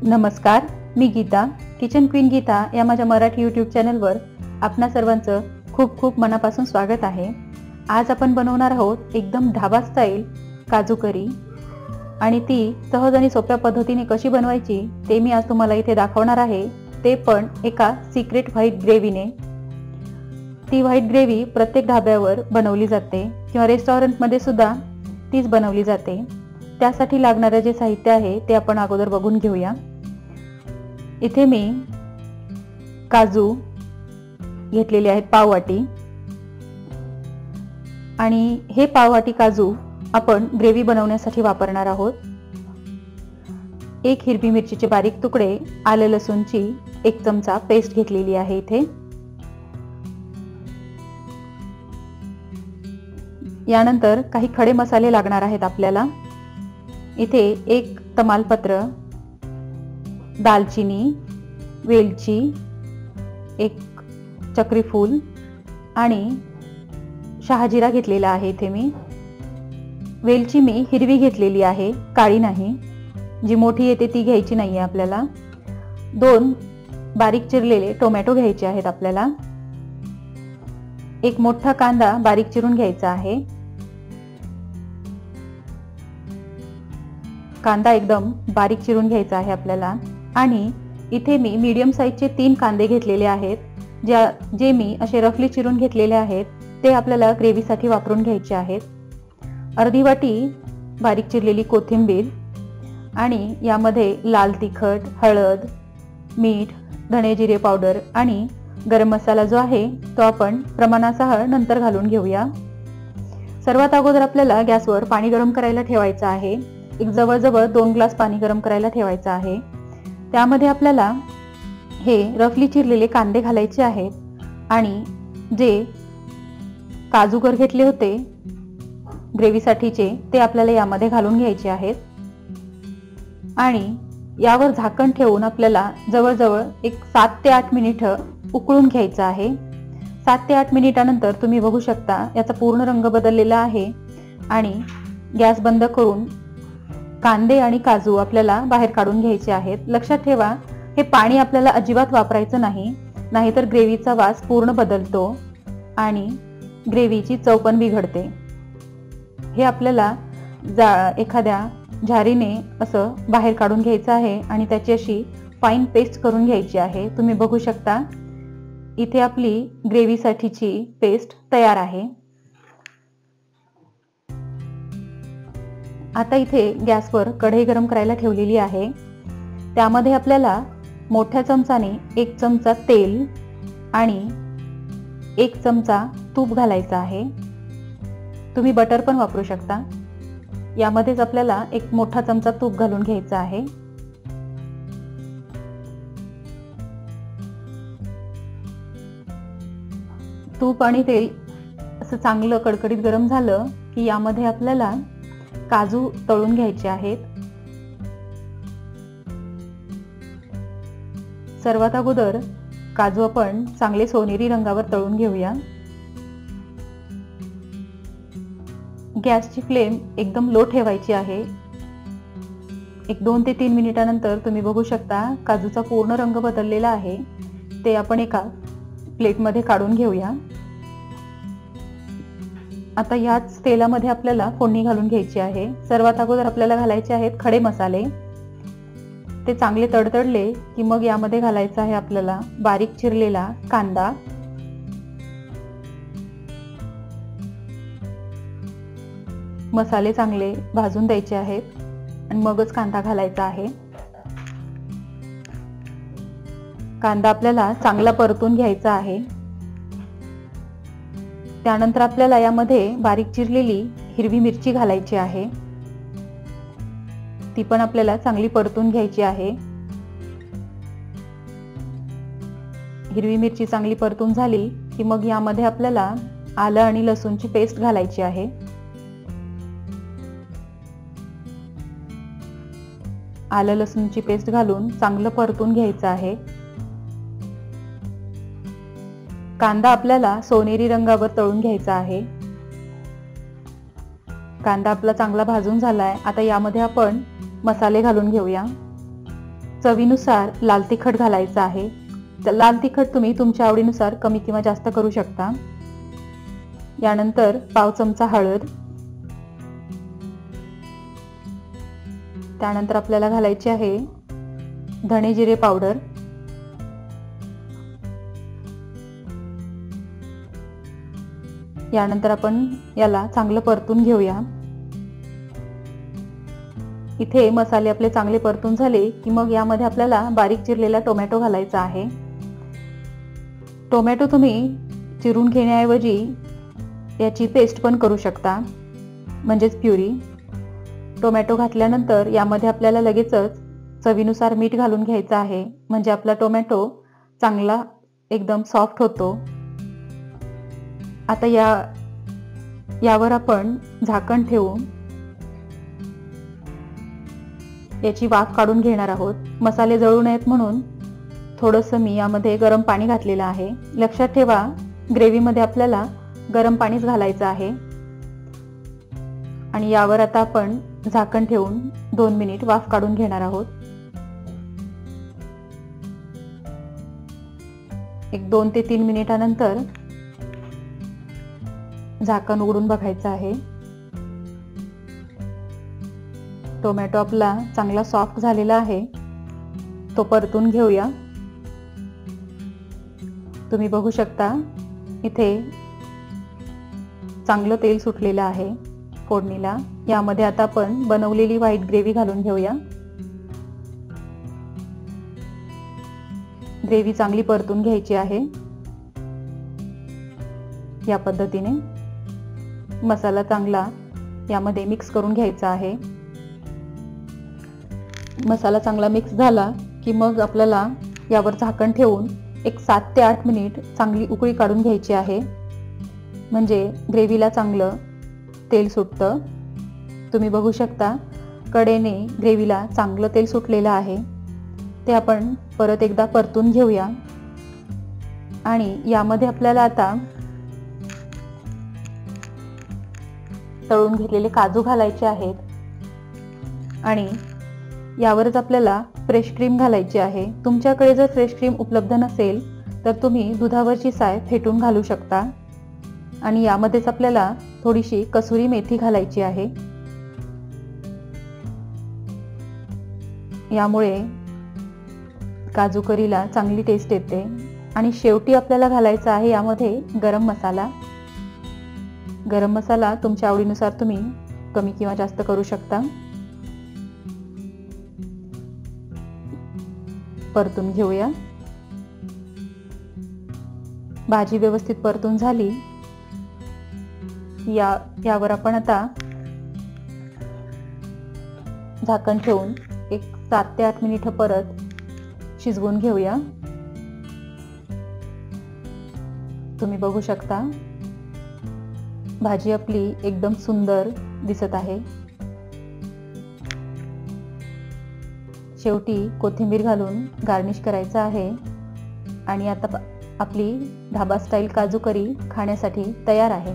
नमस्कार, मी Gita. Kitchen queen Gita या माझ्या मराठी यूट्यूब चॅनलवर आपणा सर्वांचं खूप खूप मनापासून स्वागत आहे. आज आपण बनवणार आहोत एकदम ढाबा स्टाईल काजू करी आणि ती सहज आणि सोप्या पद्धतीने कशी बनवायची ते मी आज तुम्हाला इथे दाखवणार आहे. ते पण एका सिक्रेट व्हाईट ग्रेव्हीने. ती व्हाईट ग्रेव्ही प्रत्येक ढाब्यावर बनवली जाते किंवा रेस्टॉरंटमध्ये सुद्धा तीच बनवली जाते. त्यासाठी लागणारे जे साहित्य आहे ते आपण अगोदर बघून घेऊया. इथे मी काजू घेतलेले आहेत पाववाटी आणि हे पाववाटी काजू आपण ग्रेव्ही बनवण्यासाठी वापरणार आहोत. एक हिरवी मिरचीचे बारीक तुकडे, आले लसूणची 1 चमचा पेस्ट घेतलेली आहे. इथे यानंतर काही खडे मसाले लागणार आहेत आपल्याला. इथे 1 तमालपत्र, दालचिनी, वेलची, 1 चक्रीफूल आणि शहाजिरा घेतलेला आहे. इथे मी वेलची हिरवी घेतलेली आहे, काळी नाही. जी मोठी येते ती घ्यायची नाहीये आपल्याला. 2 बारीक चिरलेले टोमॅटो घ्यायचे आहेत आपल्याला. 1 मोठा कांदा बारीक चिरून घ्यायचा आहे. कांदा एकदम बारीक चिरून घ्यायचा आहे आपल्याला. आणि इथे मी मीडियम साईजचे 3 कांदे घेतलेले आहेत. जे मी असे रफली चिरून घेतलेले आहेत ते आपल्याला ग्रेव्हीसाठी वापरून घ्यायचे आहेत. अर्धी वाटी बारीक चिरलेली कोथिंबीर आणि यामध्ये लाल तिखट, हळद, मीठ, धणे जिरे पावडर आणि गरम मसाला जो आहे तो आपण प्रमाणासह नंतर घालून घेऊया. सर्वात अगोदर आपल्याला गॅसवर पाणी गरम करायला ठेवायचं आहे. एक जवळजवळ 2 ग्लास पाणी गरम करायला ठेवायचं आहे. त्यामध्ये आपल्याला हे रफली चिरलेले कांदे घालायचे आहेत आणि जे काजूगर घेतले होते ग्रेव्हीसाठीचे ते आपल्याला यामध्ये घालून घ्यायचे आहेत. आणि यावर झाकण ठेवून आपल्याला जवळजवळ एक 7 ते 8 मिनिटं उकळून घ्यायचं आहे. 7 ते 8 मिनिटानंतर तुम्ही बघू शकता याचा पूर्ण रंग बदललेला आहे. आणि गॅस बंद करून कांदे आणि काजू आपल्याला बाहेर काढून घ्यायचे आहेत. लक्षात ठेवा, हे पाणी आपल्याला अजिबात वापरायचं नाही, नाहीतर ग्रेव्हीचा वास पूर्ण बदलतो आणि ग्रेव्हीची चव पण बिघडते. हे आपल्याला एखाद्या झारीने असं बाहेर काढून घ्यायचं आहे आणि त्याची अशी फाईन पेस्ट करून घ्यायची आहे. तुम्ही बघू शकता इथे आपली ग्रेव्हीसाठीची पेस्ट तयार आहे. आता इथे गॅसवर कढई गरम करायला ठेवलेली आहे. त्यामध्ये आपल्याला मोठ्या चमचाने 1 चमचा तेल आणि 1 चमचा तूप घालायचा आहे. तुम्ही बटर पण वापरू शकता. यामध्येच आपल्याला 1 मोठा चमचा तूप घालून घ्यायचा आहे. तूप आणि तेल असं चांगलं कडकडीत गरम झालं की यामध्ये आपल्याला काजू तळून घ्यायचे आहेत. सर्वात अगोदर काजू आपण चांगले सोनेरी रंगावर तळून घेऊया. गॅसची फ्लेम एकदम लो ठेवायची आहे. एक 2 ते 3 मिनिटानंतर तुम्ही बघू शकता काजूचा पूर्ण रंग बदललेला आहे. ते आपण एका प्लेटमध्ये काढून घेऊया. आता याच तेलामध्ये आपल्याला फोडणी घालून घ्यायची आहे. सर्वात अगोदर आपल्याला घालायचे आहेत खडे मसाले. ते चांगले तडतडले की मग यामध्ये घालायचा आहे आपल्याला बारीक चिरलेला कांदा, मसाले चांगले भाजून द्यायचे आहेत आणि मगच कांदा घालायचा आहे. कांदा आपल्याला चांगला परतून घ्यायचा आहे. त्यानंतर आपल्याला यामध्ये बारीक चिरलेली हिरवी मिरची घालायची आहे. ती पण आपल्याला चांगली परतून घ्यायची आहे. हिरवी मिरची चांगली परतून झाली की मग यामध्ये आपल्याला आलं आणि लसूणची पेस्ट घालायची आहे. आलं लसूणची पेस्ट घालून चांगलं परतून घ्यायचं आहे. कांदा आपल्याला सोनेरी रंगावर तळून घ्यायचा आहे. कांदा आपला चांगला भाजून झालाय. आता यामध्ये आपण मसाले घालून घेऊया. चवीनुसार लाल तिखट घालायचं आहे. लाल तिखट तुम्ही तुमच्या आवडीनुसार कमी किंवा जास्त करू शकता. यानंतर पाव चमचा हळद, त्यानंतर आपल्याला घालायची आहे धणे जिरे पावडर, यानंतर आपण याला चांगलं परतून घेऊया. इथे मसाले आपले चांगले परतून झाले की मग यामध्ये आपल्याला बारीक चिरलेला टोमॅटो घालायचा आहे. टोमॅटो तुम्ही चिरून घेण्याऐवजी याची पेस्ट पण करू शकता, म्हणजेच प्युरी. टोमॅटो घातल्यानंतर यामध्ये आपल्याला लगेचच चवीनुसार मीठ घालून घ्यायचं आहे, म्हणजे आपला टोमॅटो चांगला एकदम सॉफ्ट होतो. आता यावर आपण झाकण ठेवून याची वाफ काढून घेणार आहोत. मसाले जळू नयेत म्हणून थोडंसं मी यामध्ये गरम पाणी घातलेलं आहे. लक्षात ठेवा, ग्रेव्हीमध्ये आपल्याला गरम पाणीच घालायचं आहे. आणि यावर आता आपण झाकण ठेवून 2 मिनिट वाफ काढून घेणार आहोत. एक 2 ते 3 मिनिटानंतर झाकण उघडून बघायचं आहे. टोमॅटो आपला चांगला सॉफ्ट झालेला आहे, तो परतून घेऊया. तुम्ही बघू शकता इथे चांगलं तेल सुटलेलं आहे फोडणीला. यामध्ये आता आपण बनवलेली व्हाईट ग्रेव्ही घालून घेऊया. ग्रेव्ही चांगली परतून घ्यायची आहे. या पद्धतीने मसाला चांगला यामध्ये मिक्स करून घ्यायचा आहे. मसाला चांगला मिक्स झाला की मग आपल्याला यावर झाकण ठेवून एक 7 ते 8 मिनिट चांगली उकळी काढून घ्यायची आहे, म्हणजे ग्रेव्हीला चांगलं तेल सुटतं. तुम्ही बघू शकता कडेने ग्रेव्हीला चांगलं तेल सुटलेलं आहे. ते आपण परत एकदा परतून घेऊया. आणि यामध्ये आपल्याला आता तळून घेतलेले काजू घालायचे आहेत. आणि यावरच आपल्याला फ्रेश क्रीम घालायची आहे. तुमच्याकडे जर फ्रेश क्रीम उपलब्ध नसेल तर तुम्ही दुधावरची साय फेटून घालू शकता. आणि यामध्येच आपल्याला थोडीशी कसुरी मेथी घालायची आहे. यामुळे काजू करीला चांगली टेस्ट येते. आणि शेवटी आपल्याला घालायचा आहे यामध्ये गरम मसाला. गरम मसाला तुमच्या आवडीनुसार तुम्ही कमी किंवा जास्त करू शकता. परतून घेऊया. भाजी व्यवस्थित परतून झाली. यावर आपण आता झाकण ठेवून एक 7 ते 8 मिनिट परत शिजवून घेऊया. तुम्ही बघू शकता भाजी आपली एकदम सुंदर दिसत आहे. शेवटी कोथिंबीर घालून गार्निश करायचं आहे. आणि आता आपली ढाबा स्टाईल काजू करी खाण्यासाठी तयार आहे.